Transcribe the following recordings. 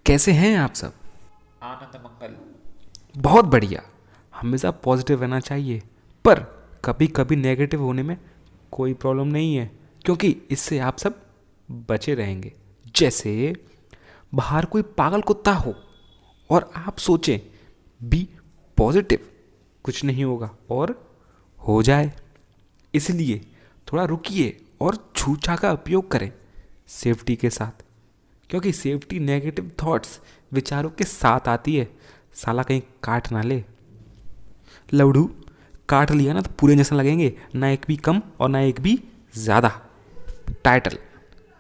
कैसे हैं आप सब? आनंद मंगल। बहुत बढ़िया। हमेशा पॉजिटिव रहना चाहिए, पर कभी कभी नेगेटिव होने में कोई प्रॉब्लम नहीं है, क्योंकि इससे आप सब बचे रहेंगे। जैसे बाहर कोई पागल कुत्ता हो और आप सोचें बी पॉजिटिव, कुछ नहीं होगा और हो जाए। इसलिए थोड़ा रुकिए और छूछा का उपयोग करें सेफ्टी के साथ, क्योंकि सेफ्टी नेगेटिव थॉट्स विचारों के साथ आती है। साला कहीं काट ना ले। लवड़ू, काट लिया ना तो पूरे इंजेक्शन लगेंगे, ना एक भी कम और ना एक भी ज़्यादा। टाइटल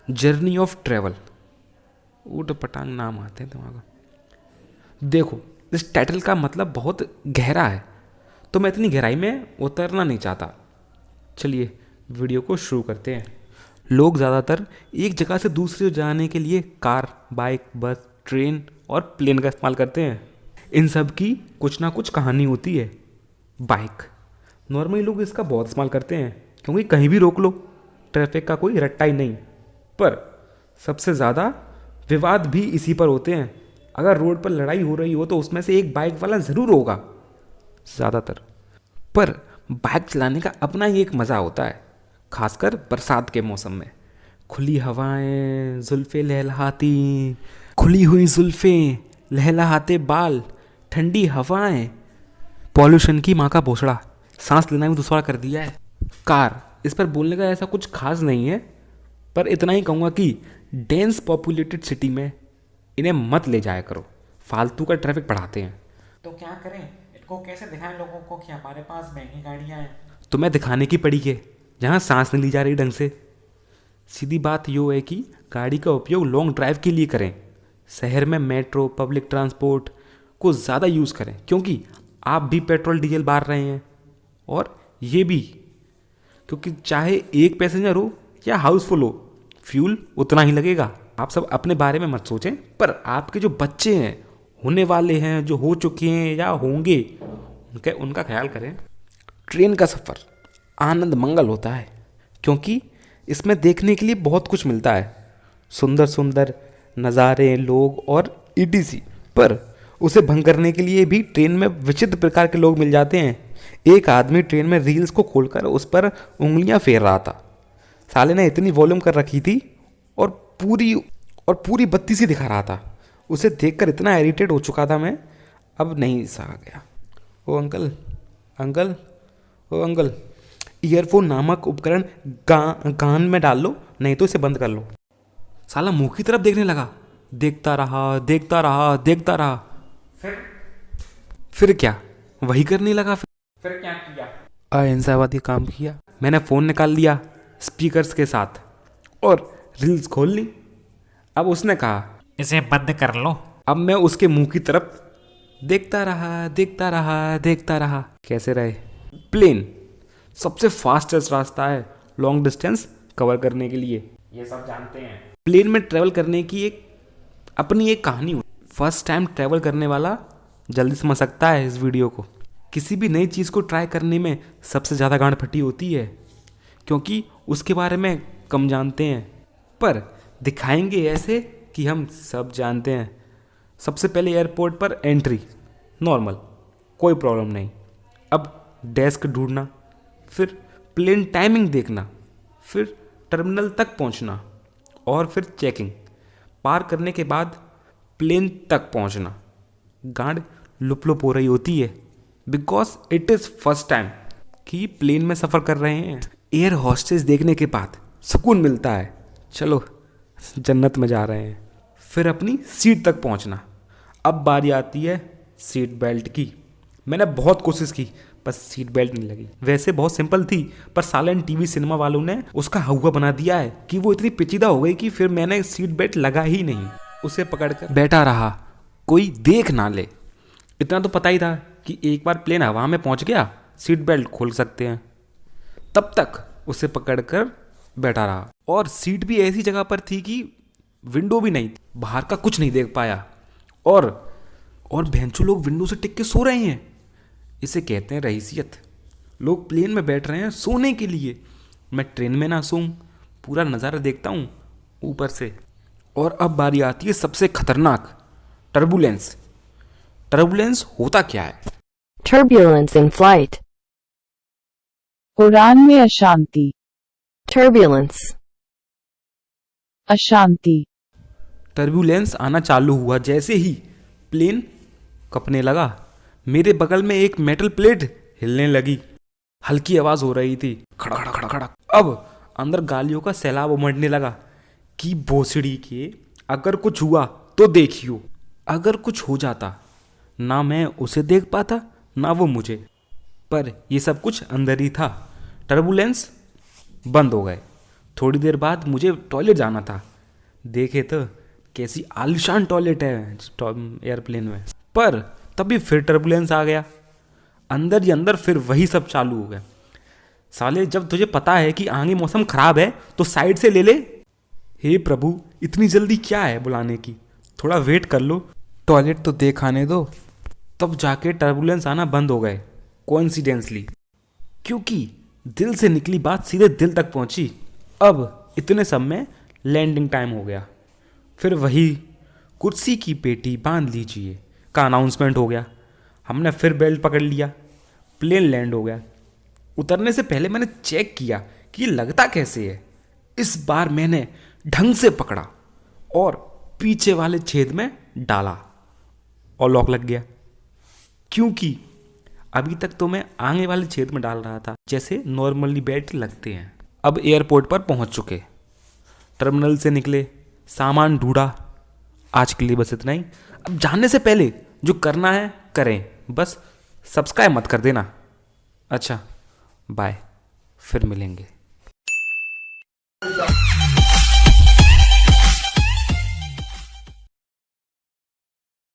जर्नी ऑफ ट्रेवल, ऊट पटांग नाम आते हैं दिमाग में। देखो, इस टाइटल का मतलब बहुत गहरा है, तो मैं इतनी गहराई में उतरना नहीं चाहता। चलिए वीडियो को शुरू करते हैं। लोग ज़्यादातर एक जगह से दूसरी जाने के लिए कार, बाइक, बस, ट्रेन और प्लेन का इस्तेमाल करते हैं। इन सब की कुछ ना कुछ कहानी होती है। बाइक नॉर्मली लोग इसका बहुत इस्तेमाल करते हैं, क्योंकि कहीं भी रोक लो, ट्रैफिक का कोई रट्टा ही नहीं। पर सबसे ज़्यादा विवाद भी इसी पर होते हैं। अगर रोड पर लड़ाई हो रही हो तो उसमें से एक बाइक वाला ज़रूर होगा ज़्यादातर। पर बाइक चलाने का अपना ही एक मज़ा होता है, खासकर बरसात के मौसम में। खुली हवाएं, जुल्फ़ें लहलहाती, खुली हुई जुल्फ़ें, लहलहाते बाल, ठंडी हवाएं, पॉल्यूशन की माँ का भोसड़ा, सांस लेना भी दुश्वार कर दिया है। कार, इस पर बोलने का ऐसा कुछ खास नहीं है, पर इतना ही कहूँगा कि डेंस पॉपुलेटेड सिटी में इन्हें मत ले जाया करो, फालतू का ट्रैफिक बढ़ाते हैं। तो क्या करें, इनको कैसे दिखाएं लोगों को कि हमारे पास महंगी गाड़ियां हैं। तुम्हें दिखाने की पड़ी है जहाँ सांस नहीं ली जा रही ढंग से। सीधी बात यो है कि गाड़ी का उपयोग लॉन्ग ड्राइव के लिए करें। शहर में मेट्रो, पब्लिक ट्रांसपोर्ट को ज़्यादा यूज़ करें, क्योंकि आप भी पेट्रोल डीजल बार रहे हैं, और ये भी क्योंकि चाहे एक पैसेंजर हो या हाउसफुल हो, फ्यूल उतना ही लगेगा। आप सब अपने बारे में मत सोचें, पर आपके जो बच्चे हैं, होने वाले हैं, जो हो चुके हैं या होंगे, उनका ख्याल करें। ट्रेन का सफ़र आनंद मंगल होता है, क्योंकि इसमें देखने के लिए बहुत कुछ मिलता है। सुंदर सुंदर नज़ारे, लोग और ईटीसी। पर उसे भंग करने के लिए भी ट्रेन में विचित्र प्रकार के लोग मिल जाते हैं। एक आदमी ट्रेन में रील्स को खोलकर उस पर उंगलियां फेर रहा था। साले ने इतनी वॉल्यूम कर रखी थी और पूरी बत्ती सी दिखा रहा था। उसे देखकर इतना इरिटेट हो चुका था मैं, अब नहीं सहा गया। ओ अंकल, अंकल, ओ अंकल, ईयरफोन नामक उपकरण कान में डाल लो, नहीं तो इसे बंद कर लो। साला मुंह की तरफ देखने लगा, देखता रहा, देखता रहा, देखता रहा। फिर क्या, वही करने लगा। फिर क्या किया? अहिंसावादी काम किया। मैंने फ़ोन निकाल लिया स्पीकर्स के साथ और रील्स खोल ली। अब उसने कहा, इसे बंद कर लो। अब मैं उसके मुंह की तरफ देखता रहा, देखता रहा, देखता रहा। कैसे रहे? प्लेन सबसे फास्टेस्ट रास्ता है लॉन्ग डिस्टेंस कवर करने के लिए। ये सब जानते हैं। प्लेन में ट्रैवल करने की अपनी एक कहानी होती। फर्स्ट टाइम ट्रैवल करने वाला जल्दी समझ सकता है इस वीडियो को। किसी भी नई चीज़ को ट्राई करने में सबसे ज़्यादा गांड फटी होती है, क्योंकि उसके बारे में कम जानते हैं। पर दिखाएंगे ऐसे कि हम सब जानते हैं। सबसे पहले एयरपोर्ट पर एंट्री नॉर्मल, कोई प्रॉब्लम नहीं। अब डेस्क ढूंढना, फिर प्लेन टाइमिंग देखना, फिर टर्मिनल तक पहुंचना, और फिर चेकिंग। पार करने के बाद प्लेन तक पहुंचना। गांड लुप लुप हो रही होती है, because it is first time कि प्लेन में सफ़र कर रहे हैं। एयर हॉस्टेस देखने के बाद सुकून मिलता है, चलो जन्नत में जा रहे हैं। फिर अपनी सीट तक पहुंचना। अब बारी आती है सीट बेल्ट की। मैंने बहुत कोशिश की, बस सीट बेल्ट नहीं लगी। वैसे बहुत सिंपल थी, पर सालन टीवी सिनेमा वालों ने उसका हवा बना दिया है कि वो इतनी पेचीदा हो गई कि फिर मैंने सीट बेल्ट लगा ही नहीं। उसे पकड़कर बैठा रहा, कोई देख ना ले। इतना तो पता ही था कि एक बार प्लेन हवा में पहुंच गया सीट बेल्ट खोल सकते हैं। तब तक उसे पकड़कर बैठा रहा, और सीट भी ऐसी जगह पर थी कि विंडो भी नहीं थी, बाहर का कुछ नहीं देख पाया। और भैंचो लोग विंडो से टिक के सो रहे हैं। इसे कहते हैं रईसियत। लोग प्लेन में बैठ रहे हैं सोने के लिए। मैं ट्रेन में ना सोऊं, पूरा नज़ारा देखता हूँ ऊपर से। और अब बारी आती है सबसे खतरनाक, टर्बुलेंस। टर्बुलेंस होता क्या है? Turbulence in flight. उड़ान में अशांति। Turbulence. अशांति। टर्बुलेंस आना चालू हुआ जैसे ही प्लेन कपने लगा। मेरे बगल में एक मेटल प्लेट हिलने लगी। हल्की आवाज हो रही थी, खड़ा खड़ा खड़ा खड़ा। अब अंदर गालियों का सैलाब उमड़ने लगा कि भोसड़ी के, अगर कुछ हुआ तो देखियो। अगर कुछ हो जाता, ना मैं उसे देख पाता ना वो मुझे, पर ये सब कुछ अंदर ही था। टर्बुलेंस बंद हो गए। थोड़ी देर बाद मुझे टॉयलेट जाना था। देखे तो कैसी आलीशान टॉयलेट है एयरप्लेन में, पर तभी फिर टर्बुलेंस आ गया। अंदर ही अंदर फिर वही सब चालू हो गया। साले, जब तुझे पता है कि आगे मौसम खराब है तो साइड से ले ले। हे प्रभु, इतनी जल्दी क्या है बुलाने की? थोड़ा वेट कर लो, टॉयलेट तो देख आने दो। तब जाके टर्बुलेंस आना बंद हो गए, कोइंसिडेंसली, क्योंकि दिल से निकली बात सीधे दिल तक पहुंची। अब इतने सब में लैंडिंग टाइम हो गया। फिर वही कुर्सी की पेटी बांध लीजिए का अनाउंसमेंट हो गया। हमने फिर बेल्ट पकड़ लिया। प्लेन लैंड हो गया। उतरने से पहले मैंने चेक किया कि ये लगता कैसे है। इस बार मैंने ढंग से पकड़ा और पीछे वाले छेद में डाला और लॉक लग गया। क्योंकि अभी तक तो मैं आगे वाले छेद में डाल रहा था, जैसे नॉर्मली बेल्ट लगते हैं। अब एयरपोर्ट पर पहुंच चुके, टर्मिनल से निकले, सामान ढूंढा। आज के लिए बस इतना ही। अब जाने से पहले जो करना है करें, बस सब्सक्राइब मत कर देना। अच्छा, बाय, फिर मिलेंगे।